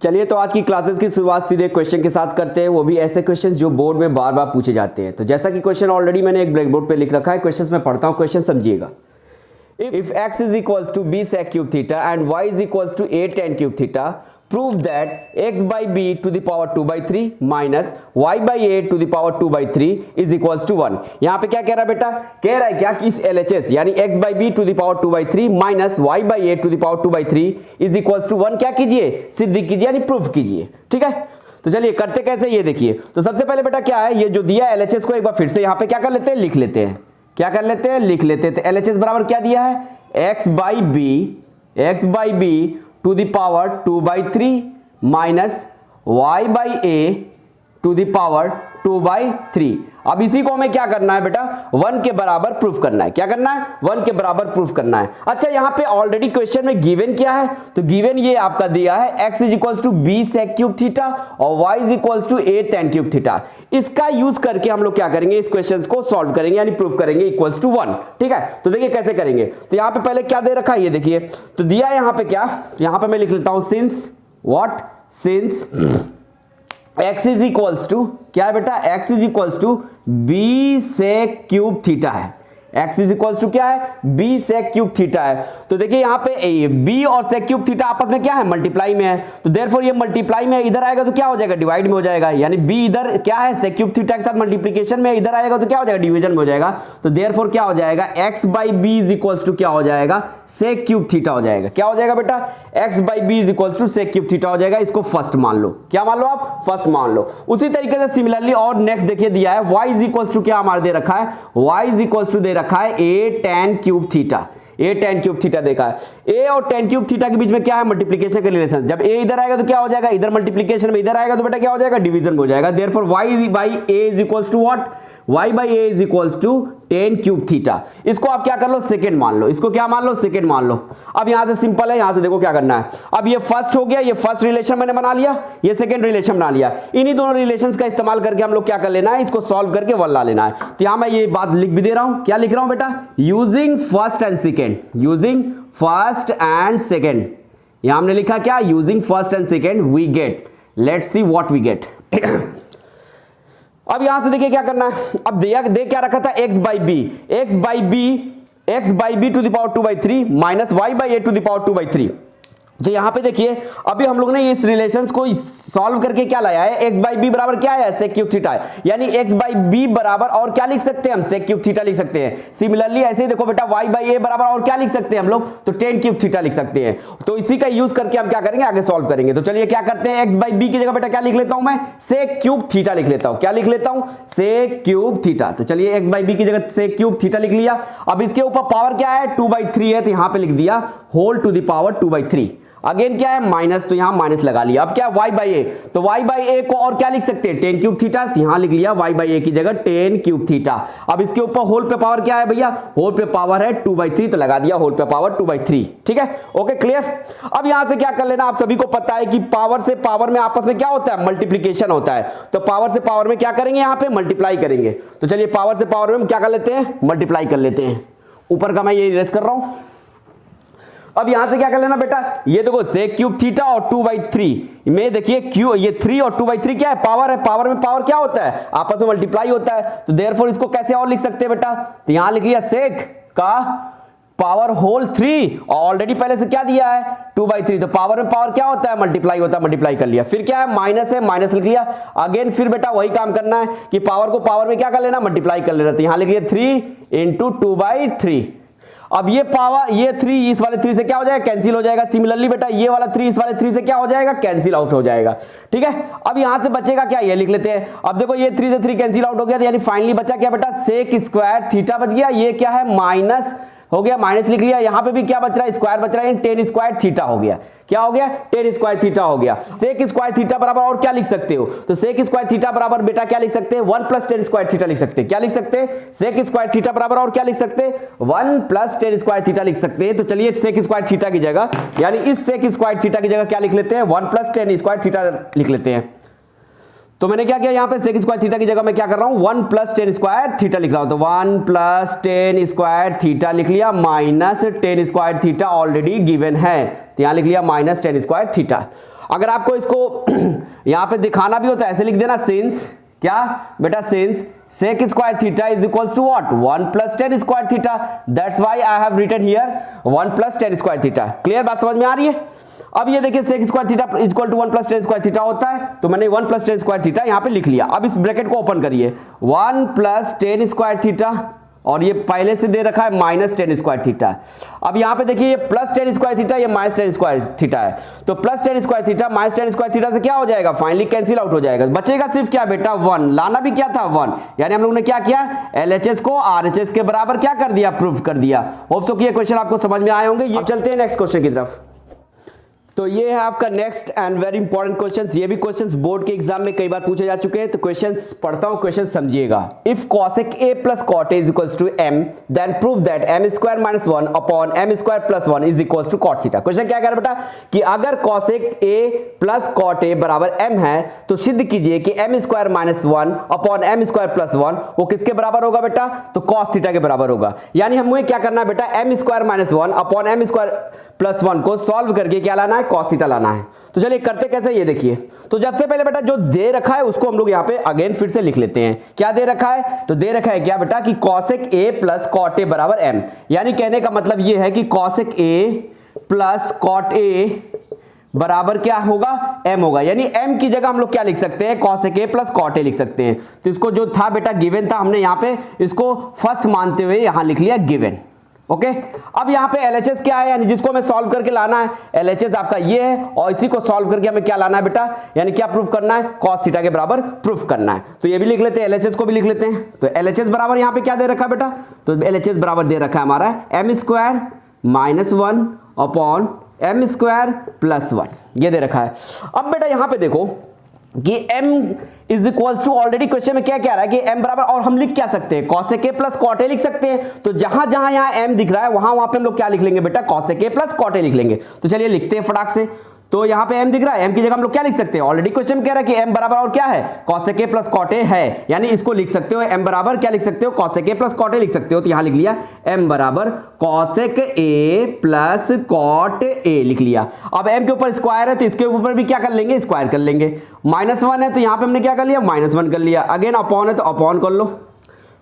चलिए तो आज की क्लासेस की शुरुआत सीधे क्वेश्चन के साथ करते हैं, वो भी ऐसे क्वेश्चन जो बोर्ड में बार बार पूछे जाते हैं। तो जैसा कि क्वेश्चन ऑलरेडी मैंने एक ब्लैक बोर्ड पे लिख रखा है, क्वेश्चन में पढ़ता हूँ, क्वेश्चन समझिएगा। If x is equals to b sec cube theta and y is equals to a tan cube theta, prove that x by b to the power 2 by 3 minus y by a to the power 2 by 3 is equals to 1। यहाँ पे क्या कह रहा है बेटा? कह रहा है क्या कि इस LHS यानी x by b to the power 2 by 3 minus y by a to the power 2 by 3 is equals to 1 क्या कीजिए? सिद्ध कीजिए यानी प्रूफ कीजिए। ठीक है, तो चलिए करते कैसे ये देखिए। तो सबसे पहले बेटा क्या है, ये जो दिया है LHS को एक बार फिर से यहाँ पे क्या कर लेते हैं, लिख लेते हैं। क्या कर लेते हैं, लिख लेते हैं। तो LHS बराबर क्या दिया है, x by b to the power 2 by 3 minus y by a to the power 2 by 3। अब इसी को हमें क्या करना है बेटा, 1 के बराबर प्रूफ करना है। क्या करना है, 1 के बराबर प्रूफ करना है। अच्छा यहाँ पे ऑलरेडी क्वेश्चन में गिवन क्या है, तो गिवन ये आपका दिया है x is equals to b sec cube theta और y is equals to a tan cube theta. इसका यूज करके हम लोग क्या करेंगे, इस क्वेश्चन को सॉल्व करेंगे यानी प्रूफ करेंगे इक्वल्स टू 1। ठीक है, तो देखिए कैसे करेंगे। तो यहाँ पे पहले क्या दे रखा है ये देखिए, तो दिया है यहाँ पे क्या, तो यहाँ पे मैं लिख लेता हूं since what, since x is equals to क्या है बेटा, x is equals to b sec cube theta है। x इज इक्वल्स टू क्या है, b sec क्यूब थीटा है। तो देखिए यहाँ पे b और sec क्यूब थीटा आपस में क्या है, मल्टीप्लाई में है। तो देयरफॉर ये मल्टीप्लाई में इधर आएगा तो क्या हो जाएगा, डिवाइड में हो जाएगा। यानी b इधर क्या है, sec क्यूब थीटा के साथ मल्टीप्लिकेशन में, इधर आएगा तो क्या हो जाएगा, डिवीजन में हो जाएगा। तो देयरफॉर क्या हो जाएगा, x by b is equals to क्या हो जाएगा, sec क्यूब थीटा हो जाएगा। क्या हो जाएगा बेटा, x by b is equals to sec cube theta हो जाएगा। इसको फर्स्ट मान लो, क्या मान लो आप, फर्स्ट मान लो। उसी तरीके से सिमिलरली और नेक्स्ट देखिए दिया है y इज इक्वल्स टू क्या हमारे दे रखा है, y इज इक्वल्स टू दे रखा है a tan cube theta. a tan cube theta देखा है। a और tan क्यूब थीटा के बीच में क्या है, मल्टीप्लिकेशन का रिलेशन। जब a इधर आएगा तो क्या हो जाएगा, इधर मल्टीप्लिकेशन में, इधर आएगा तो बेटा क्या हो जाएगा, डिवीजन में हो जाएगा। Therefore y by a is equals to what, y by a is equals to tan cube theta. इसको आप क्या कर लो, सेकंड मान लो। इसको क्या मान लो, सेकंड मान लो। अब यहां से सिंपल है, यहां से देखो क्या करना है। अब ये फर्स्ट हो गया, ये फर्स्ट रिलेशन मैंने बना लिया, ये सेकंड रिलेशन बना लिया। इन्हीं दोनों रिलेशंस का इस्तेमाल करके हम लोग क्या कर लेना है, इसको सॉल्व करके 1 ला लेना है। तो यहां मैं ये बात लिख भी दे रहा हूं, क्या लिख रहा हूं बेटा, using first and second, using first and second. यहां हमने लिखा क्या, using first and second we get, let's see what we get. अब यहां से देखिए क्या करना है। अब दे क्या रखा था, x by b to the power 2 by 3 minus y by a to the power 2 by 3। तो यहां पे देखिए अभी हम लोग ने इस रिलेशंस को सॉल्व करके क्या लाया है, x by b बराबर क्या है, sec क्यूब थीटा है। यानी x by b बराबर और क्या लिख सकते हैं हम, sec क्यूब थीटा लिख सकते हैं। सिमिलरली ऐसे ही देखो बेटा y by a बराबर और क्या लिख सकते हैं हम लोग, तो tan क्यूब थीटा लिख सकते हैं। तो इसी का यूज करके हम क्या करेंगे, आगे सॉल्व करेंगे। तो चलिए क्या करते हैं, x by b की जगह बेटा क्या लिख लेता हूं मैं, sec क्यूब थीटा लिख लेता हूं। क्या लिख लेता हूं, sec क्यूब थीटा। तो चलिए x by b की जगह sec क्यूब थीटा लिख लिया। अब इसके ऊपर पावर क्या है, 2 by 3 है, तो यहां पे लिख दिया whole to the power 2 by 3। Again क्या है, माइनस, तो यहां माइनस लगा लिया। अब क्या है, y by a, तो y by a को और क्या लिख सकते हैं, tan क्यूब थीटा। तो यहां लिख लिया y by a की जगह tan क्यूब थीटा। अब इसके ऊपर होल पे पावर क्या है भैया, होल पे पावर है 2 by 3, तो लगा दिया होल पे पावर 2 by 3। ठीक है, ओके क्लियर। अब यहां से क्या कर लेना, आप सभी को पता है कि पावर से पावर में आपस में क्या होता है, मल्टीप्लीकेशन होता है। तो पावर से पावर में क्या करेंगे, यहां पे मल्टीप्लाई करेंगे। तो चलिए पावर से पावर में हम क्या कर लेते हैं, मल्टीप्लाई कर लेते हैं। ऊपर का मैं ये इरेज कर रहा हूं। अब यहां से क्या कर लेना बेटा, ये देखो sec क्यूब थीटा और 2 by 3 में देखिए क्यू, ये 3 और 2 by 3 क्या है, पावर है। पावर में पावर क्या होता है, आपस में मल्टीप्लाई होता है। तो देयरफॉर इसको कैसे और लिख सकते हैं बेटा, तो यहां लिख लिया sec का पावर होल 3 और ऑलरेडी पहले से क्या दिया है, 2 by 3। तो पावर में पावर क्या होता है, मल्टीप्लाई होता है, मल्टीप्लाई कर लिया। फिर क्या है, माइनस है, माइनस लिख लिया। अगेन फिर बेटा वही काम करना है कि पावर को पावर में क्या कर लेना, मल्टीप्लाई कर लेना। तो यहां लिख लिया 3 इंटू 2 by 3। अब ये पावर, ये 3 इस वाले 3 से क्या हो जाएगा, कैंसिल हो जाएगा। सिमिलरली बेटा ये वाला 3 इस वाले 3 से क्या हो जाएगा, कैंसिल आउट हो जाएगा। ठीक है, अब यहां से बचेगा क्या, ये लिख लेते हैं। अब देखो ये 3 से 3 कैंसिल आउट हो गया, यानी फाइनली बचा क्या बेटा, sec स्क्वायर थीटा बच गया। ये क्या है, माइनस हो गया, माइनस लिख लिया। यहां पे भी क्या बच रहा है, स्क्वायर बच रहा है, tan स्क्वायर थीटा हो गया। क्या हो गया, tan स्क्वायर थीटा हो गया। sec स्क्वायर थीटा बराबर और क्या लिख सकते हो, तो sec स्क्वायर थीटा बराबर बेटा क्या लिख सकते हैं, 1 प्लस tan स्क्वायर थीटा लिख सकते हैं। क्या लिख सकते हैं, sec स्क्वायर थीटा बराबर और क्या लिख सकते हैं, 1 प्लस tan स्क्वायर थीटा लिख सकते हैं। तो चलिए sec स्क्वायर थीटा की जगह, यानी इस sec स्क्वायर थीटा की जगह क्या लिख लेते हैं, 1 प्लस tan स्क्वायर थीटा लिख लेते हैं। तो मैंने क्या किया, यहां पे sec स्क्वायर थीटा की जगह मैं क्या कर रहा हूं, 1 प्लस tan स्क्वायर थीटा लिख रहा हूं। तो 1 प्लस tan स्क्वायर थीटा लिख लिया, minus tan square theta already given है, तो यहां लिख लिया माइनस tan स्क्वायर थीटा। अगर आपको इसको यहां पे दिखाना भी हो तो ऐसे लिख देना, सिंस क्या बेटा, since sec square theta is equals to what, 1 plus tan square theta, that's why I have written here 1 plus tan square theta. Clear, बात समझ में आ रही है? अब ये देखिए sec square theta equal to 1 plus tan square theta होता है, तो मैंने 1 प्लस टेन स्क्वायर थीटा यहां पे लिख लिया। अब इस ब्रैकेट को ओपन करिए, 1 प्लस टेन स्क्वायर थीटा, और ये पहले से दे रखा है माइनस टेन स्क्वायर थीटा। अब यहां पे देखिए ये प्लस टेन स्क्वायर थीटा, ये माइनस टेन स्क्वायर थीटा है, तो plus tan square theta minus ten square theta से क्या हो जाएगा, फाइनली कैंसिल आउट हो जाएगा, बचेगा सिर्फ क्या बेटा 1, लाना भी क्या था 1, यानी हम लोग ने क्या किया, LHS को RHS के बराबर क्या कर दिया, प्रूफ कर दिया। होप सो कि ये क्वेश्चन आपको समझ में आए होंगे। अब चलते हैं नेक्स्ट क्वेश्चन की तरफ। तो ये है आपका next and very important questions. ये भी क्वेश्चंस बोर्ड के एग्जाम में कई बार पूछे जा चुके हैं, तो क्वेश्चंस पढ़ता हूं, क्वेश्चन समझिएगा। If cosec a plus cot a is equals to m, then prove that m square minus 1 upon m square plus 1 is equals to cot theta। Question क्या कह रहा है बेटा कि अगर cosec a plus cot a बराबर m है तो सिद्ध कीजिए कि m square minus 1 upon m square plus 1 वो किसके बराबर होगा बेटा, तो cos थीटा के बराबर होगा। यानी हमें क्या करना है बेटा, m square minus 1 upon m square plus 1 को सॉल्व करके क्या लाना है, cos थीटा लाना है। तो चलिए करते कैसे ये देखिए। तो जब से पहले बेटा जो दे रखा है उसको हम लोग यहाँ पे अगेन फिर से लिख लेते हैं। क्या दे रखा है, तो दे रखा है क्या बेटा कि cosec a plus cot a बराबर m, यानी कहने का मतलब ये है कि cosec a plus cot a बराबर क्या होगा, m होगा। यानी m की जगह हम लोग क्या लिख सकते हैं, cosec a plus cot a लिख सकते हैं। तो इसको जो था बेटा गिवन था, हमने यहाँ पे इसको फर्स्ट मानते हुए यहाँ लिख लिया गिवन। ओके, अब यहाँ पे LHS क्या है, यानी जिसको हमें सॉल्व करके लाना है, LHS आपका ये है, और इसी को सॉल्व करके हमें क्या लाना है बेटा, यानी क्या प्रूफ करना है, cos थीटा के बराबर प्रूफ करना है। तो ये भी लिख लेते हैं, LHS को भी लिख लेते हैं। तो LHS बराबर यहाँ पे क्या दे रखा है बेटा, तो LHS बराबर दे रखा है हमारा m square minus 1 upon m square plus 1, ये दे रखा है। अब बेटा यहाँ पे देखो कि m is equals to, already question में क्या क्या रहा है कि m बराबर, और हम लिख क्या सकते हैं, cosec a plus cot a लिख सकते हैं। तो जहां जहां यहां m दिख रहा है वहां पे हम लोग क्या लिख लेंगे बेटा, cosec a plus cot a लिख लेंगे। तो चलिए लिखते हैं फटाक से। तो यहाँ पे m दिख रहा है, m की जगह हम लोग क्या लिख सकते हैं, ऑलरेडी क्वेश्चन कह रहा है कि m बराबर और क्या है, cosec a plus cot a है, यानी इसको लिख सकते हो m बराबर क्या लिख सकते हो, cosec a plus cot a लिख सकते हो। तो यहाँ लिख लिया m बराबर cosec a plus cot a लिख लिया। अब m के ऊपर स्क्वायर है तो इसके ऊपर भी क्या कर लेंगे, स्क्वायर कर लेंगे। माइनस 1 है तो यहाँ पे हमने क्या कर लिया, माइनस 1 कर लिया। अगेन अपॉन है तो अपॉन कर लो।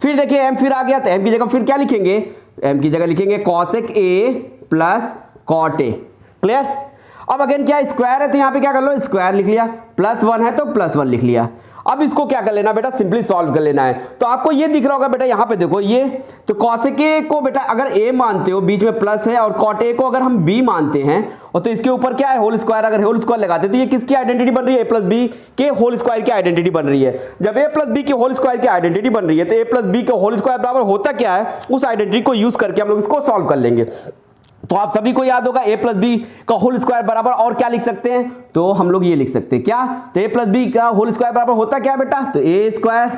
फिर देखिए m फिर आ गया, तो m की जगह फिर क्या लिखेंगे, m की जगह लिखेंगे cosec a plus cot a। Clear. अब अगेन क्या स्क्वायर है तो यहाँ पे क्या कर लो, स्क्वायर लिख लिया, प्लस 1 है तो प्लस 1 लिख लिया। अब इसको क्या कर लेना बेटा, सिंपली सॉल्व कर लेना है। तो आपको ये दिख रहा होगा बेटा, यहाँ पे देखो ये, तो cosec a को बेटा अगर a मानते हो, बीच में प्लस है, और cot a को अगर हम b मानते हैं, और तो इसके ऊपर क्या है होल स्क्वायर, अगर होल स्क्वायर लगाते हैं तो ये किसकी आइडेंटिटी बन रही है, a प्लस b के होल स्क्वायर की आइडेंटिटी बन रही है। जब a प्लस b के होल स्क्वायर की आइडेंटिटी बन रही है तो a प्लस b के होल स्क्वायर बराबर होता क्या है, उस आइडेंटिटी को यूज करके हम लोग इसको सॉल्व कर लेंगे। तो आप सभी को याद होगा a प्लस बी का होल स्क्वायर बराबर और क्या लिख सकते हैं, तो हम लोग ये लिख सकते हैं क्या, तो a प्लस बी का होल स्क्वायर बराबर होता क्या बेटा, तो a स्क्वायर,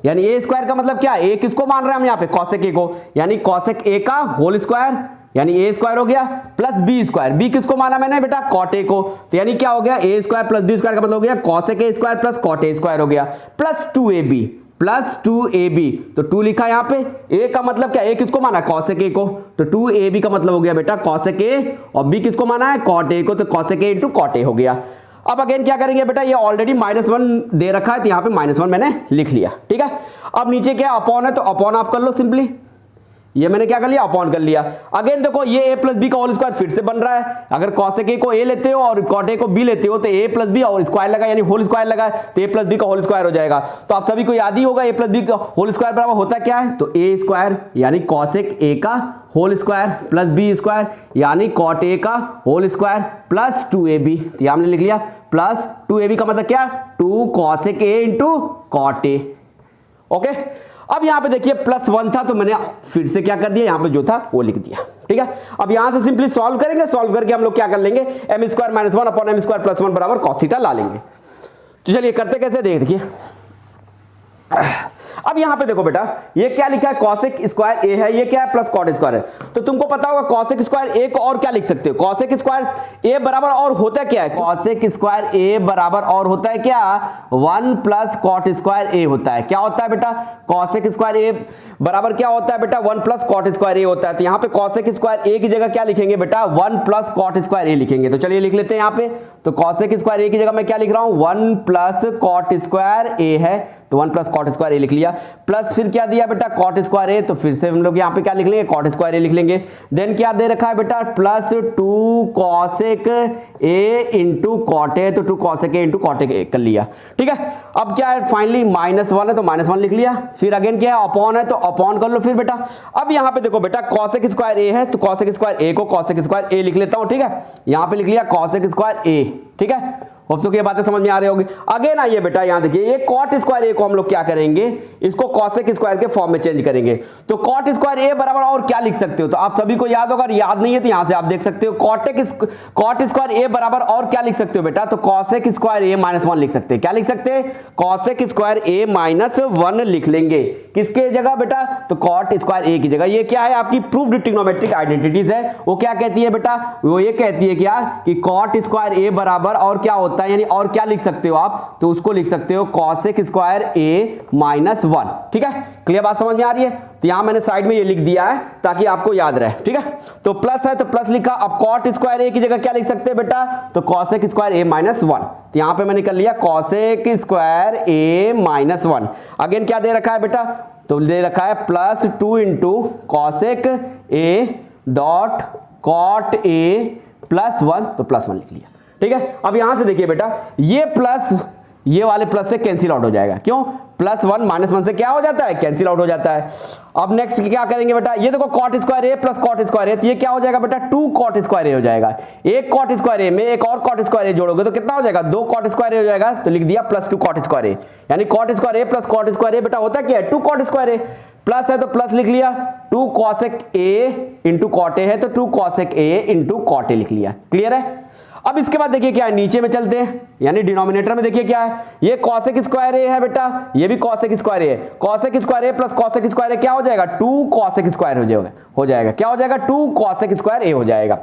यानी a स्क्वायर का मतलब क्या, a किसको मान रहे हैं हम यहाँ पे, cosec a को, यानी cosec a का होल स्क्वायर, यानी a स्क्वायर हो गया, प्लस b स्क्वायर, b किसको माना मैंने बेटा, cot a को, तो यानी क्या हो गया, a square plus b square का मतलब हो गया cosec a square plus cot a square हो गया, प्लस 2ab प्लस 2ab। तो 2 लिखा यहाँ पे, a का मतलब क्या, a किसको माना, cosec a को, तो 2ab का मतलब हो गया बेटा cosec a, और b किसको माना है, cot a को, तो cosec a into cot a हो गया। अब अगेन क्या करेंगे बेटा, ये ऑलरेडी -1 दे रखा है तो यहाँ पे -1 मैंने लिख लिया, ठीक है। अब नीचे क्या अपॉन है तो अपॉन आप कर लो सिंपली, ये मैंने क्या कर लिया, अपॉन कर लिया। अगेन देखो ये a प्लस बी का होल स्क्वायर फिर से बन रहा है, अगर cosec a को a लेते हो और cot a को b लेते हो तो a प्लस बी और स्क्वायर लगा यानी होल स्क्वायर लगा तो a प्लस बी का होल स्क्वायर हो जाएगा। तो आप सभी को याद ही होगा a प्लस बी का होल स्क्वायर बराबर होता क्या है, तो a स्क्वायर यानी cosec a का whole square plus b square यानी cot a का होल स्क्वायर प्लस 2ab। तो यहां हमने लिख लिया प्लस 2ab का मतलब क्या, 2 cosec a into cot a। Okay, अब यहां पे देखिए +1 था तो मैंने फिर से क्या कर दिया, यहां पे जो था वो लिख दिया, ठीक है। अब यहां से सिंपली सॉल्व करेंगे, सॉल्व करके हम लोग क्या कर लेंगे, m square minus 1 upon m square plus 1 बराबर cos थीटा ला लेंगे। तो चलिए करते कैसे देखिए। अब यहां पे देखो बेटा, ये क्या लिखा है, कॉसेक स्क्वायर ए है, ये क्या है प्लस कॉट स्क्वायर है। तो तुमको पता होगा कॉसेक स्क्वायर ए को और क्या लिख सकते हो, कॉसेक स्क्वायर ए बराबर और होता क्या है, कॉसेक स्क्वायर ए बराबर और होता है क्या, 1 प्लस कॉट स्क्वायर ए होता है। क्या होता है बेटा, कॉसेक स्क्वायर ए बराबर क्या होता है बेटा, 1 प्लस कॉट स्क्वायर ए होता है। तो यहाँ पे कॉसेक स्क्वायर ए की जगह क्या लिखेंगे बेटा, 1 प्लस कॉट स्क्वायर ए लिखेंगे। तो चलिए लिख लेते हैं यहाँ पे, तो कॉसेक स्क्वायर ए की जगह मैं क्या लिख रहा हूं, 1 प्लस कॉट स्क्वायर ए है, तो 1 प्लस कॉट स्क्वायर ए लिख लिया, प्लस फिर क्या दिया बेटा, कॉट स्क्वायर ए, तो फिर से हम लोग यहाँ पे क्या लिख लेंगे, कॉट स्क्वायर ए लिख लेंगे। देन क्या दे रखा है बेटा, plus 2 cosec A into cot A, तो 2 cosec A into cot A कर लिया, ठीक है। अब क्या है, फाइनली -1 है तो -1 लिख लिया, फिर अगेन क्या है, अपॉन है तो अपॉन कर लो फिर बेटा। अब यहाँ पे देखो बेटा, कॉसेक स्क्वायर ए है तो कॉसेक स्क्वायर ए को कॉसेक स्क्वायर ए लिख लेता हूं, ठीक है। यहाँ पे लिख लिया कॉसेक स्क्वायर ए, ठीक है। होप सो कि ये बातें समझ में आ रही होगी। अगेन आइए बेटा, यहां देखिए, ये कॉट स्क्वायर ए को हम लोग क्या करेंगे, इसको कॉसेक स्क्वायर के फॉर्म में चेंज करेंगे। तो कॉट स्क्वायर ए बराबर और क्या लिख सकते हो, तो आप सभी को याद होगा, याद नहीं है तो यहां से आप देख सकते हो, कॉट स्क्वायर ए बराबर और क्या लिख सकते हो बेटा, तो कॉसेक स्क्वायर ए -1 लिख सकते हैं। क्या लिख सकते हैं, कॉसेक स्क्वायर ए -1 लिख लेंगे। किसके जगह बेटा, तो कॉट स्क्वायर ए की जगह। ये क्या है, आपकी प्रूफ्ड ट्रिग्नोमेट्रिक आइडेंटिटीज है। वो क्या कहती है बेटा, वो ये कहती है क्या, कि कॉट स्क्वायर ए बराबर और क्या होता है, यानी और क्या लिख सकते हो आप, तो उसको लिख सकते हो कॉसेक स्क्वायर ए -1, ठीक है। क्लियर बात समझ में आ रही है। तो यहां मैंने साइड में ये लिख दिया है ताकि आपको याद रहे, ठीक है। तो प्लस है तो प्लस लिखा। अब कॉट स्क्वायर ए की जगह क्या लिख सकते हैं बेटा, तो कॉसेक स्क्वायर ए -1। तो यहां पे मैंने कर लिया कॉसेक स्क्वायर ए -1। अगेन क्या दे रखा है बेटा, तो दे रखा है +2 into cosec A dot cot A +1, तो +1 लिख लिया, ठीक है। अब यहां से देखिए बेटा, ये प्लस ये वाले प्लस से कैंसिल आउट हो जाएगा। क्यों, +1 -1 से क्या हो जाता है, कैंसिल आउट हो जाता है। अब नेक्स्ट क्या करेंगे बेटा, ये देखो कॉट स्क्वायर ए प्लस कॉट स्क्वायर ए, तो ये क्या हो जाएगा बेटा, 2 कॉट स्क्वायर ए हो जाएगा। एक कॉट स्क्वायर ए में एक और कॉट स्क्वायर ए जोड़ोगे तो कितना हो जाएगा, 2 कॉट स्क्वायर ए हो जाएगा। तो लिख दिया +2 कॉट स्क्वायर ए, यानी कॉट स्क्वायर ए प्लस कॉट स्क्वायर ए बेटा होता क्या है, 2 कॉट स्क्वायर ए। प्लस है तो प्लस लिख लिया, 2 cosec A into cot A है, तो 2 cosec A into cot A लिख लिया। क्लियर है। अब इसके बाद देखिए क्या है, नीचे में चलते हैं, यानी डिनोमिनेटर में देखिए क्या है, ये कॉसेक स्क्वायर ए है बेटा, ये भी कॉसेक स्क्वायर ए है। कॉसेक स्क्वायर ए प्लस कॉसेक स्क्वायर ए क्या हो जाएगा, 2 कॉसेक स्क्वायर हो जाएगा। क्या हो जाएगा, 2 कॉसेक स्क्वायर ए हो जाएगा।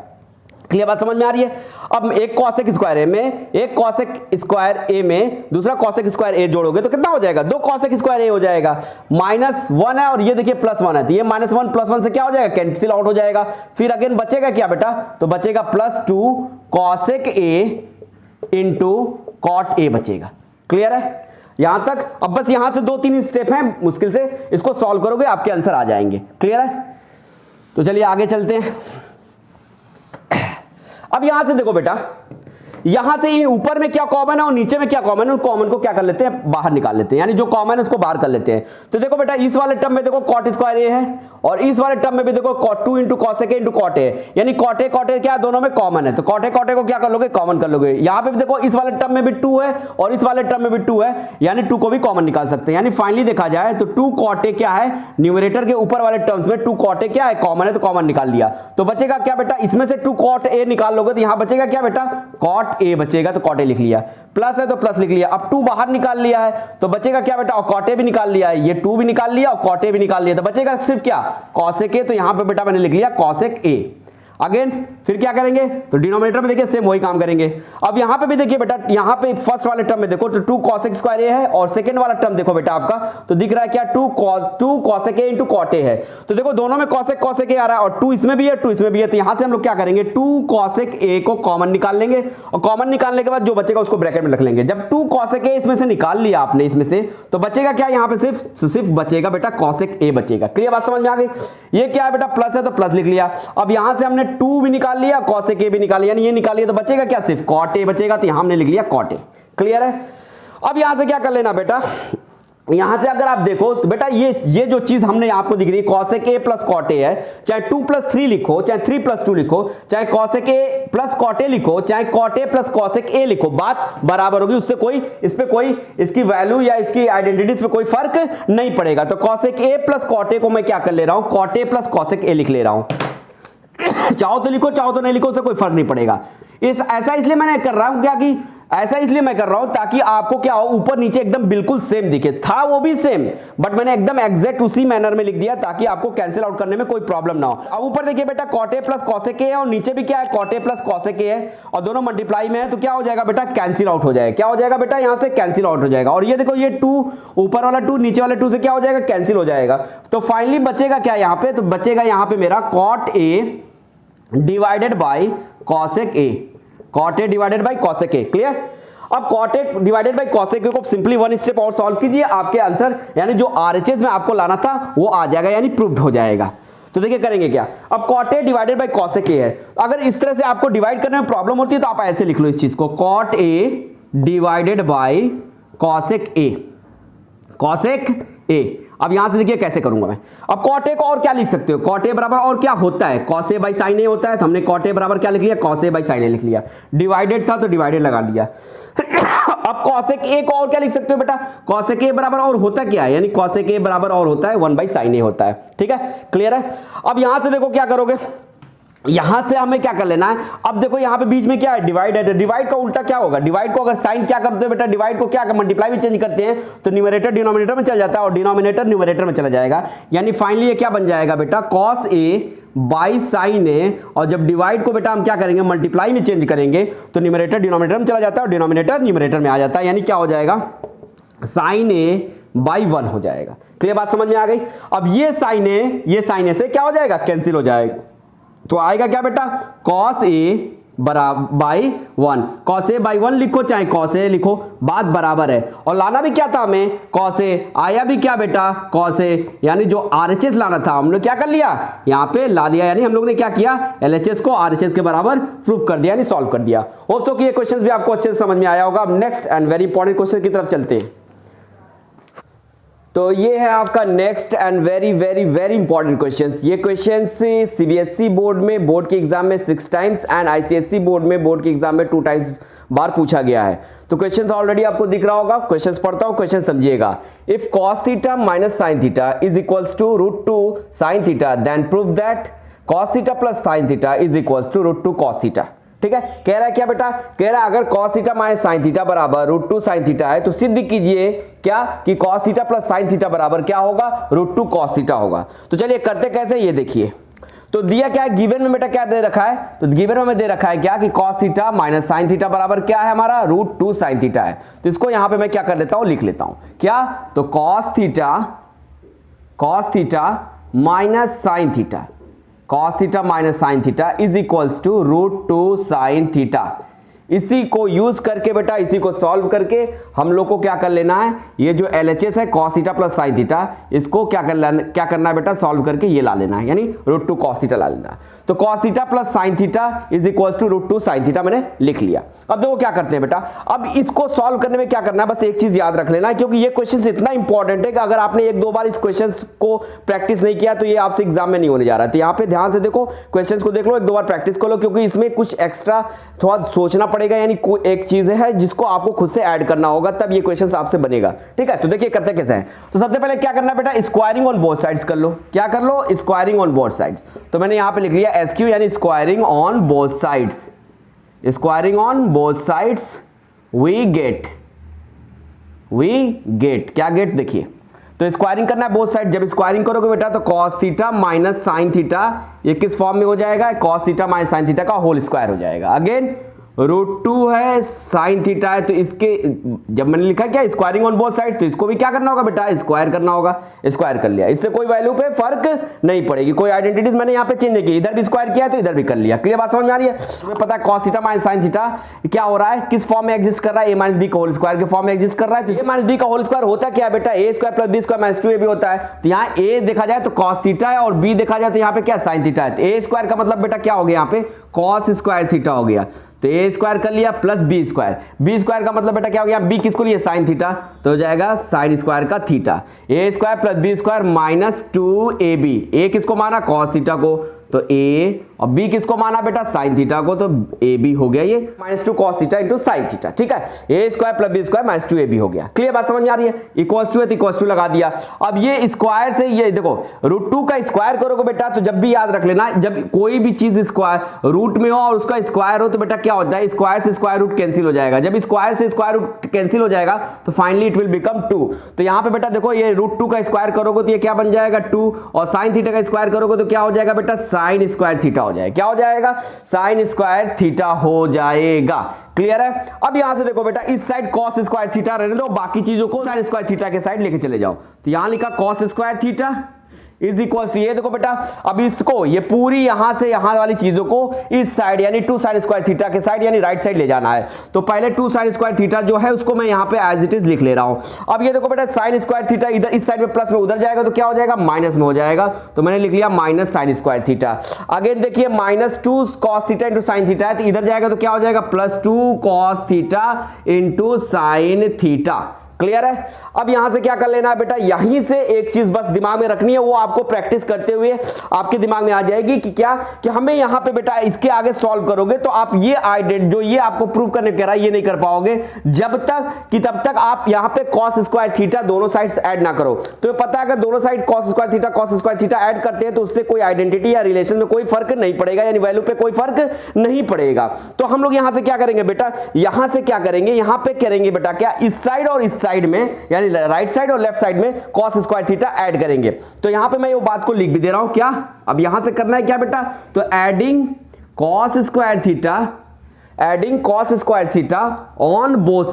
क्लियर बात समझ में आ रही है। अब एक कॉसेक स्क्वायर ए में एक कॉसेक स्क्वायर ए में दूसरा कॉसेक स्क्वायर ए जोड़ोगे तो कितना हो जाएगा, 2 कॉसेक स्क्वायर ए हो जाएगा। -1 है और ये देखिए +1 है, तो ये -1 +1 से क्या हो जाएगा, कैंसिल आउट हो जाएगा। फिर अगेन बचेगा क्या बेटा, तो बचेगा +2 cosec A into cot A बचेगा। क्लियर है यहां तक। अब बस यहां से 2-3 स्टेप हैं, मुश्किल से इसको सॉल्व करोगे आपके आंसर आ जाएंगे। क्लियर है। तो चलिए आगे चलते हैं। अब यहां से देखो बेटा, यहां से ऊपर में क्या कॉमन है और नीचे में क्या कॉमन है, उन कॉमन को क्या कर लेते हैं, बाहर निकाल लेते हैं, यानी जो कॉमन है उसको बाहर कर लेते हैं। तो देखो बेटा, इस वाले टर्म में देखो कॉट स्क्वायर ए है और इस वाले टर्म में भी देखो cot 2 into cosec A into cot A, यानी कॉट ए क्या दोनों में कॉमन है, तो कॉट ए को क्या कर लोगे, कॉमन कर लोगे। यहां पे भी देखो इस वाले टर्म में भी 2 है और इस वाले टर्म में भी 2 है, यानी 2 को भी कॉमन निकाल सकते हैं। यानी फाइनली देखा जाए तो 2 कॉट ए क्या है, न्यूमरेटर के ऊपर वाले टर्म्स में 2 कॉट ए क्या है, कॉमन है, तो कॉमन निकाल लिया। तो बचेगा क्या बेटा, इसमें से 2 कॉट ए निकाल लोगे तो यहां बचेगा क्या बेटा, कॉट ए बचेगा, तो कॉट ए लिख लिया। प्लस है तो प्लस लिख लिया। अब 2 बाहर निकाल लिया है तो बचेगा क्या बेटा, और कॉट ए भी निकाल लिया है, ये 2 भी निकाल लिया और कॉट ए भी निकाल लिया, तो बचेगा सिर्फ क्या, कॉसेक ए। तो यहां पे बेटा मैंने लिख लिया कॉसेक ए। अगेन फिर क्या करेंगे, तो डिनोमिनेटर में देखिए सेम वही काम करेंगे। अब यहां पे भी देखिए बेटा, यहां पे फर्स्ट वाले टर्म में देखो तो 2 कॉसेक स्क्वायर ए है और सेकंड वाला टर्म देखो बेटा आपका, तो दिख रहा है क्या, 2 cosec A into cot A है। तो देखो दोनों में कॉसेक ए आ रहा है और 2 इसमें भी है 2 इसमें भी है, तो यहां से हम लोग क्या करेंगे, 2 कॉसेक ए को कॉमन निकाल लेंगे और कॉमन निकालने के बाद जो बचेगा उसको ब्रैकेट में रख लेंगे। जब 2 कॉसेक ए इसमें से निकाल लिया आपने इसमें से, तो बचेगा क्या, यहां पे सिर्फ बचेगा बेटा कॉसेक ए बचेगा। क्लियर बात समझ में आ गई। ये क्या है बेटा, प्लस है तो प्लस लिख लिया। अब यहां से हमने 2 भी निकाल लिया, कॉसेक ए भी निकालिए, यानी ये निकालिए, तो बचेगा क्या, सिर्फ कॉट ए बचेगा, तो यहां हमने लिख लिया कॉट ए। क्लियर है। अब यहां से क्या कर लेना बेटा, यहां से अगर आप देखो तो बेटा ये जो चीज हमने आपको दिख रही है cosec A plus cot A है, चाहे 2 + 3 लिखो, चाहे 3 + 2 लिखो, चाहे cosec A plus cot A लिखो, चाहे cot A plus cosec A लिखो, बात बराबर होगी। उससे कोई इस पे कोई इसकी वैल्यू या इसकी आइडेंटिटीज पे कोई फर्क नहीं पड़ेगा। तो cosec A plus cot A को मैं क्या कर ले रहा हूं, cot A plus cosec A लिख ले रहा हूं। चाहो तो लिखो चाहो तो नहीं लिखो, उससे कोई फर्क नहीं पड़ेगा। ऐसा इसलिए मैंने कर रहा हूं क्या कि ऐसा इसलिए मैं कर रहा हूं ताकि आपको क्या हो, ऊपर नीचे एकदम बिल्कुल सेम दिखे। था वो भी सेम, बट मैंने एकदम एग्जैक्ट उसी मैनर में लिख दिया ताकि आपको कैंसिल आउट करने में कोई प्रॉब्लम ना हो। अब ऊपर देखिए बेटा cot a plus cos a है और नीचे भी क्या है cot a plus cos a है और दोनों मल्टीप्लाई में है, तो क्या हो जाएगा बेटा, कैंसिल आउट हो जाएगा। क्या हो जाएगा बेटा, यहां से कैंसिल आउट हो जाएगा। और ये देखो, ये 2 ऊपर वाला 2 नीचे वाले 2 से क्या हो जाएगा, कैंसिल हो जाएगा। तो फाइनली बचेगा क्या यहां पे, तो बचेगा यहां पे मेरा cot a divided by cosec a, cot a divided by cosec a। Clear. अब cot a divided by cosec a को सिंपली 1 स्टेप और सॉल्व कीजिए, आपके आंसर यानी जो RHS में आपको लाना था वो आ जाएगा, यानी प्रूव्ड हो जाएगा। तो देखिए करेंगे क्या, अब cot a divided by cosec a है। अगर इस तरह से आपको डिवाइड करने में प्रॉब्लम होती है तो आप ऐसे लिख लो इस चीज को, cot a divided by cosec a, cosec a। अब यहां से देखिए कैसे करूंगा मैं। अब cot a को और क्या लिख सकते हो, cot a बराबर और क्या होता है, cos a by sin a होता है। तो हमने cot a बराबर क्या लिख लिया, cos a by sin a लिख लिया। डिवाइडेड था तो डिवाइडेड लगा दिया। अब cosec a को और क्या लिख सकते हो बेटा, cosec a बराबर और होता क्या है, यानी cosec a बराबर और होता है 1 बाई sin a होता है। ठीक है, क्लियर है। अब यहां से देखो क्या करोगे, यहां से हमें क्या कर लेना है। अब देखो यहां पे बीच में क्या है, डिवाइड है। डिवाइड का उल्टा क्या होगा, डिवाइड को अगर साइन क्या करते हो बेटा, डिवाइड को क्या मल्टीप्लाई में चेंज करते हैं तो न्यूमरेटर डिनोमिनेटर में चला जाता है और डिनोमिनेटर न्यूमरेटर में चला जाएगा। यानी फाइनली ये क्या बन जाएगा बेटा, cos a by sin a। और जब डिवाइड को बेटा हम क्या करेंगे, मल्टीप्लाई में चेंज करेंगे तो न्यूमरेटर डिनोमिनेटर में चला जाता है और डिनोमिनेटर न्यूमरेटर में आ जाता है। यानी क्या हो जाएगा, sin a बाई 1 हो जाएगा। क्लियर, बात समझ में आ गई। अब ये sin a से क्या हो जाएगा, कैंसिल हो जाएगा। तो आएगा क्या बेटा, cos a बराबर बाई 1, cos a बाई 1 लिखो चाहे cos a लिखो, बात बराबर है। और लाना भी क्या था हमें, cos a, आया भी क्या बेटा, cos a। यानी जो RHS लाना था हमने क्या कर लिया, यहाँ पे ला लिया। यानी हम लोग ने क्या किया, LHS को RHS के बराबर प्रूफ कर दिया, यानी सॉल्व कर दिया। होप सो कि ये क्वेश्चन भी आपको अच्छे से समझ में आया होगा। अब next and very important question की तरफ चलते हैं। तो ये है आपका next and very very very important questions. ये क्वेश्चंस CBSE बोर्ड में बोर्ड के एग्जाम में 6 टाइम्स एंड ICSE बोर्ड में बोर्ड के एग्जाम में 2 टाइम्स बार पूछा गया है। तो क्वेश्चंस ऑलरेडी आपको दिख रहा होगा, क्वेश्चंस पढ़ता हूं, क्वेश्चन समझिएगा। If cos theta minus sin theta is equals to √2 sin theta then prove that cos theta plus sin theta is equals to √2 cos theta. ठीक है, कह रहा है क्या बेटा, कह रहा है अगर cos theta minus sin theta बराबर √2 sin थीटा है तो सिद्ध कीजिए क्या कि cos theta plus sin theta बराबर क्या होगा, √2 cos थीटा होगा। तो चलिए करते कैसे, ये देखिए। तो दिया क्या है, गिवन में बेटा क्या दे रखा है, तो गिवन में दे रखा है क्या कि cos theta minus sin theta बराबर क्या है हमारा, √2 sin थीटा है। तो इसको यहां पे मैं क्या कर लेता हूं, लिख लेता हूं क्या, तो cos theta minus sin theta, cos theta minus sin theta is equals to √2 sin theta. इसी को यूज करके बेटा, इसी को सॉल्व करके हम लोग को क्या कर लेना है, ये जो LHS है cos theta plus sin theta, इसको क्या करना है बेटा, सॉल्व करके ये ला लेना है, यानी √2 cos थीटा ला लेना है। तो cos theta plus sin theta is equals to √2 sin theta मैंने लिख लिया। अब देखो क्या करते हैं बेटा, अब इसको सॉल्व करने में क्या करना है, बस एक चीज याद रख लेना है, क्योंकि ये क्वेश्चन इतना इंपॉर्टेंट है कि अगर आपने 1-2 बार इस क्वेश्चन को प्रैक्टिस नहीं किया तो ये आपसे एग्जाम में नहीं होने जा रहा है। तो यहाँ पे ध्यान से देखो, क्वेश्चन को देख लो, 1-2 बार प्रैक्टिस कर लो, क्योंकि इसमें कुछ एक्स्ट्रा थोड़ा सोचना पड़ेगा, यानी कोई एक चीज है जिसको आपको खुद से ऐड करना होगा, तब ये क्वेश्चन आपसे बनेगा। ठीक है, तो देखिए करते कैसे हैं। तो सबसे पहले क्या करना है बेटा, स्क्वायरिंग ऑन बोथ साइड्स कर लो। क्या कर लो, स्क्वायरिंग ऑन बोथ साइड्स। तो मैंने यहां पे लिख लिया SQ, यानी squaring on both sides. Squaring on both sides we get क्या गेट, देखिए तो स्क्वायरिंग करना है बोथ साइड। जब स्क्वायरिंग करोगे बेटा तो cos theta minus sin theta ये किस फॉर्म में हो जाएगा, cos theta minus sin theta का होल स्क्वायर हो जाएगा। अगेन √2 है, sin थीटा है, तो इसके जब मैंने लिखा क्या स्क्वायरिंग ऑन बोथ साइड, तो इसको भी क्या करना होगा बेटा, स्क्वायर करना होगा। स्क्वायर कर लिया, इससे कोई वैल्यू पे फर्क नहीं पड़ेगी, कोई आइडेंटिटीज मैंने यहाँ पे चेंज नहीं की, इधर भी स्क्वायर किया तो इधर भी कर लिया। क्लियर बात समझ में आ रही है। तुम्हें पता है cos theta minus sin theta क्या हो रहा है, किस फॉर्म में एग्जिस्ट कर रहा है, a माइनस बी का होल स्क्वायर के फॉर्म में एग्जिस्ट कर रहा है। तो a माइनस बी का होल स्क्वायर होता क्या है बेटा, a square plus B square minus 2ab होता है। तो यहाँ a देखा जाए तो cos थीटा है और b देखा जाए तो यहाँ पे क्या sin थीटा है। तो a स्क्वायर का मतलब बेटा क्या हो गया, यहाँ पे cos स्क्वायर थीटा हो गया। तो a स्क्वायर कर लिया प्लस बी स्क्वायर का मतलब बेटा क्या हो गया, b किसको लिए sin थीटा, तो हो जाएगा sin स्क्वायर का theta. a square plus B square minus 2ab, a किसको माना cos थीटा को, तो a, और b किसको माना बेटा साइन थीटा को, तो ए बी हो गया ये -2 cos theta into sine theta, ठीक है। A square plus B square -2 AB हो गया। क्लियर बात समझ में आ रही है। इक्वल्स टू है तो इक्वल्स टू लगा दिया। अब ये स्क्वायर से ये देखो √2 का स्क्वायर करोगे बेटा तो जब भी याद रख लेना, जब कोई भी चीज स्क्वायर रूट में हो और उसका स्क्वायर हो तो बेटा क्या होता है, स्क्वायर से स्क्वायर रूट कैंसिल हो जाएगा। जब स्क्वायर से स्क्वायर रूट कैंसिल हो जाएगा तो फाइनली इट विल बिकम 2। तो यहां पे बेटा देखो ये √2 का स्क्वायर करोगे तो ये क्या बन जाएगा 2, और साइन थीटा का स्क्वायर करोगे तो क्या हो जाएगा बेटा साइन स्क्वायर थीटा हो जाएगा। क्या हो जाएगा, साइन स्क्वायर थीटा हो जाएगा। क्लियर है। अब यहां से देखो बेटा इस साइड cos स्क्वायर थीटा रहने दो, बाकी चीजों को साइन स्क्वायर थीटा के साइड लेके चले जाओ। तो यहां लिखा cos square theta is equal to, ये देखो बेटा अब इसको ये पूरी यहां से यहां वाली चीजों को इस साइड यानी 2 साइन स्क्वायर थीटा के साइड यानी राइट साइड ले जाना है। तो पहले 2 साइन स्क्वायर थीटा जो है उसको मैं यहां पे एज इट इज लिख ले रहा हूं। अब ये देखो बेटा साइन स्क्वायर थीटा इधर इस साइड में प्लस में उधर जाएगा तो क्या हो जाएगा माइनस में हो जाएगा, तो मैंने लिख लिया minus sign square theta. Again देखिए -2 cos theta into sine theta है, तो इधर जाएगा तो क्या हो जाएगा +2 cos theta into sine theta. Clear है। अब यहां से क्या कर लेना है बेटा, यहीं से एक चीज बस दिमाग में रखनी है, वो आपको प्रैक्टिस करते हुए आपके दिमाग में आ जाएगी कि क्या कि हमें यहां पे बेटा इसके आगे सॉल्व करोगे तो आप ये आइडेंट जो ये आपको प्रूव करने कह रहा है ये नहीं कर पाओगे जब तक कि तब तक आप यहां पे cos स्क्वायर थीटा दोनों साइड्स ऐड ना करो। तो पता है अगर दोनों side cos square theta add करते हैं तो उससे कोई आइडेंटिटी या रिलेशन में कोई फर्क नहीं पड़ेगा, यानी वैल्यू पे कोई फर्क नहीं पड़ेगा। तो हम लोग यहां से क्या करेंगे बेटा, यहां से क्या करेंगे, यहां पे करेंगे बेटा क्या इस साइड और इस साइड में यानी राइट साइड और लेफ्ट साइड में cos स्क्वायर थीटा ऐड करेंगे। तो यहां पे मैं ये बात को लिख भी दे रहा हूं क्या, अब यहां से करना है क्या बेटा, तो adding cos square theta on both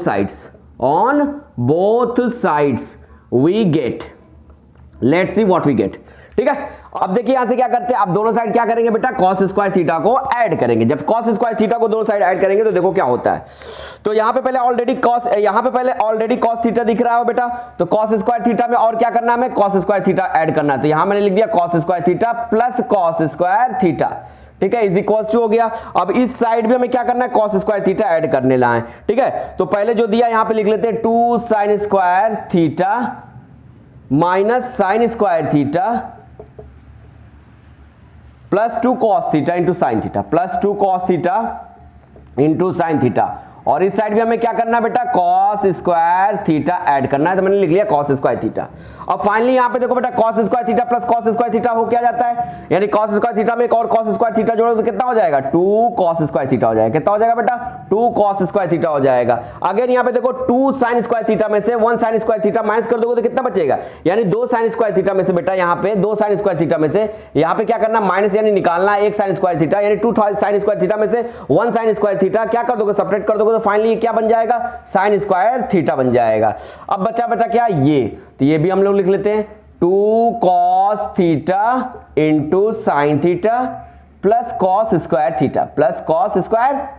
sides we get, let's see what we get. ठीक है। अब देखिए यहां से क्या करते हैं, आप दोनों साइड क्या करेंगे बेटा cos स्क्वायर थीटा को ऐड करेंगे। जब cos स्क्वायर थीटा को दोनों साइड ऐड करेंगे तो देखो क्या होता है। तो यहां पे पहले ऑलरेडी cos थीटा दिख रहा है बेटा, तो cos स्क्वायर थीटा में और क्या करना है, हमें cos स्क्वायर थीटा ऐड करना है। तो यहां मैंने लिख दिया cos square theta plus cos square theta, ठीक है, इज इक्वल्स टू हो गया। अब इस साइड भी हमें क्या करना है, cos स्क्वायर थीटा ऐड करने लाए। ठीक है, तो पहले जो दिया यहां पे लिख लेते हैं 2 sin square theta minus sin square theta +2 cos theta into sine theta, +2 cos theta into sine theta. और इस साइड भी हमें क्या करना है बेटा, cos स्क्वायर थीटा ऐड करना है, तो मैंने लिख लिया cos स्क्वायर थीटा। अब फाइनली यहां पे देखो बेटा cos square theta plus cos square theta हो क्या जाता है, यानी cos स्क्वायर थीटा में एक और cos स्क्वायर थीटा जोड़ो तो कितना हो जाएगा 2 cos स्क्वायर थीटा हो जाएगा। कितना हो जाएगा बेटा 2 cos स्क्वायर थीटा हो जाएगा। अगेन यहां पे देखो 2 sin स्क्वायर थीटा में से 1 sin स्क्वायर थीटा माइनस कर दोगे तो कितना बचेगा, यानी 2 sin स्क्वायर थीटा में से बेटा यहां पे 2 sin स्क्वायर थीटा में से यहां पे क्या करना माइनस यानी निकालना 1 sin स्क्वायर थीटा, यानी 2 sin स्क्वायर थीटा में से 1 sin स्क्वायर थीटा क्या कर दोगे सब्ट्रैक्ट कर दोगे तो फाइनली क्या बन जाएगा sin स्क्वायर थीटा बन जाएगा। अब बचा बेटा क्या ये, तो ये भी हम लोग लिख लेते हैं 2 cos theta into sine theta plus cos square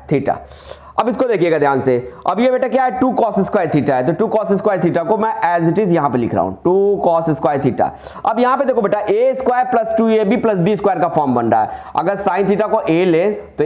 theta. अब इसको देखिएगा ध्यान से, अब ये बेटा क्या है 2 cos स्क्वायर थीटा है, तो 2 cos स्क्वायर थीटा को मैं एज इट इज यहां पे लिख रहा हूं 2 cos स्क्वायर थीटा। अब यहां पे देखो बेटा a square plus 2ab plus b square का फॉर्म बन रहा है। अगर साइन थीटा को a ले तो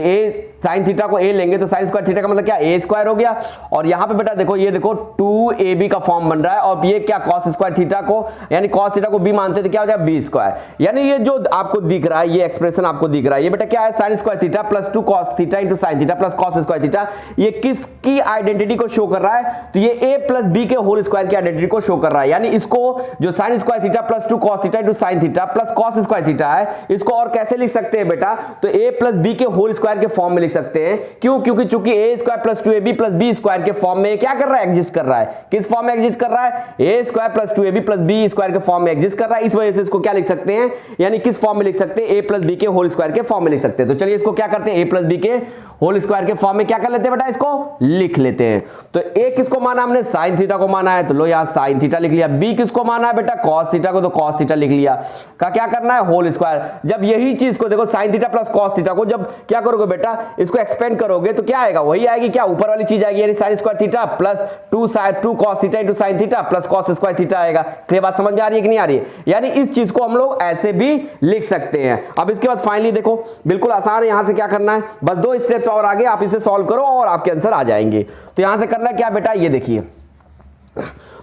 साइन थीटा को a लेंगे तो साइन स्क्वायर थीटा का मतलब क्या a स्क्वायर हो गया, और यहां पे बेटा देखो ये देखो 2ab का फॉर्म बन रहा है, और ये क्या cos स्क्वायर थीटा को यानी cos थीटा को b मानते तो क्या हो जाएगा b स्क्वायर। यानी ये जो आपको दिख रहा है ये एक्सप्रेशन आपको दिख रहा है ये बेटा क्या है sign square theta plus 2 cos theta into sine theta plus cos square theta, ये किसकी आइडेंटिटी को शो कर रहा है, तो ये a प्लस b के होल स्क्वायर की आइडेंटिटी को शो कर रहा है। यानी इसको जो sign square theta plus 2 cos theta into sine theta plus cos square theta है, इसको और कैसे लिख सकते हैं बेटा, तो a प्लस b के होल स्क्वायर के फॉर्म में लिख सकते हैं। क्यों, क्योंकि चूंकि a square plus 2ab plus b square के फॉर्म में क्या कर रहा है, एग्जिस्ट कर रहा है। किस फॉर्म में एग्जिस्ट कर रहा है, a square plus 2ab plus b square के फॉर्म में एग्जिस्ट कर रहा है। इस वजह से इसको क्या लिख सकते हैं, यानी किस फॉर्म में लिख सकते हैं, a प्लस b के होल स्क्वायर के फॉर्म में लिख सकते हैं। तो चलिए इसको क्या करते हैं, a प्लस b के होल स्क्वायर के फॉर्म में क्या कर लेते हैं बेटा, इसको लिख लेते हैं। तो a किसको माना हमने, साइन थीटा को माना है, तो लो यहां साइन थीटा लिख लिया। b किसको माना है बेटा, cos थीटा को, तो cos थीटा लिख लिया। का क्या करना है, होल स्क्वायर। जब यही चीज को देखो sine theta plus cos theta को जब क्या करोगे बेटा, इसको एक्सपेंड करोगे तो क्या आएगा, वही आएगी क्या, ऊपर वाली चीज आएगी, यानी sign square theta plus 2 cos theta into sine theta plus cos square theta आएगा। क्लियर बात समझ में आ रही है कि नहीं आ रही है, यानी इस चीज को हम लोग ऐसे भी लिख सकते हैं। अब इसके बाद फाइनली देखो बिल्कुल आसान है, यहां से क्या करना है, बस 2 स्टेप्स और आगे आप इसे सॉल्व करो और आपके आंसर आ जाएंगे। तो यहां से करना है क्या बेटा, ये देखिए,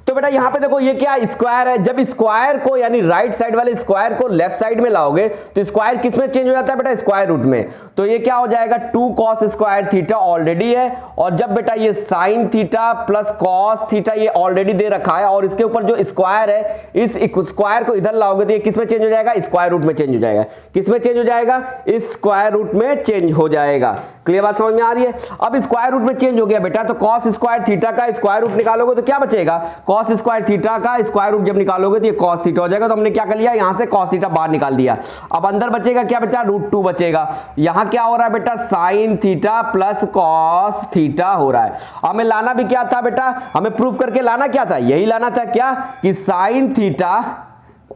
तो बेटा यहां पे देखो ये क्या स्क्वायर है, जब स्क्वायर को यानी राइट साइड वाले स्क्वायर को लेफ्ट साइड में लाओगे तो स्क्वायर किस में चेंज हो जाता है बेटा, स्क्वायर रूट में। तो ये क्या हो जाएगा 2 cos स्क्वायर थीटा ऑलरेडी है, और जब बेटा ये sin theta plus cos theta ये ऑलरेडी दे रखा है, और इसके ऊपर जो स्क्वायर है इस स्क्वायर को इधर लाओगे तो ये किस में चेंज हो जाएगा, स्क्वायर रूट में चेंज हो जाएगा। किस में चेंज हो जाएगा, इस स्क्वायर रूट में चेंज हो जाएगा। क्लियर बात समझ में आ रही है। अब स्क्वायर रूट में चेंज हो गया बेटा, तो cos स्क्वायर थीटा का स्क्वायर रूट निकालोगे तो क्या बचेगा, cos स्क्वायर थीटा का स्क्वायर रूट जब निकालोगे तो ये cos थीटा हो जाएगा। तो हमने क्या कर लिया, यहां से cos थीटा बाहर निकाल दिया। अब अंदर बचेगा क्या बेटा, √2 बचेगा। यहां क्या हो रहा है बेटा, sin theta plus cos theta हो रहा है। हमें लाना भी क्या था बेटा, हमें प्रूफ करके लाना क्या था, यही लाना था क्या कि sin theta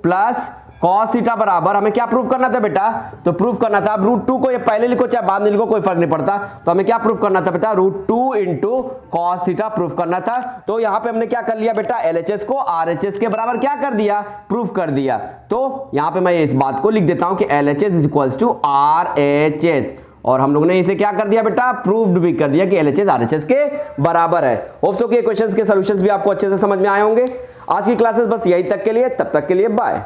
plus cos theta बराबर, हमें क्या प्रूफ करना था बेटा, तो प्रूफ करना था, अब √2 को ये पहले लिखो चाहे बाद में लिखो कोई फर्क नहीं पड़ता, तो हमें क्या प्रूफ करना था बेटा, √2 इंटू cos थीटा प्रूफ करना था। तो यहां पे हमने क्या कर लिया बेटा, LHS को RHS के बराबर क्या कर दिया, प्रूफ कर दिया। तो यहां पे मैं इस बात को लिख देता हूं कि LHS is equals to RHS, और हम लोग ने इसे क्या कर दिया बेटा, प्रूव्ड भी कर दिया कि LHS RHS के बराबर है। होप सो कि क्वेश्चंस के सॉल्यूशंस भी आपको अच्छे से समझ में आए होंगे। आज की क्लासेस बस यही तक के लिए, तब तक के लिए बाय।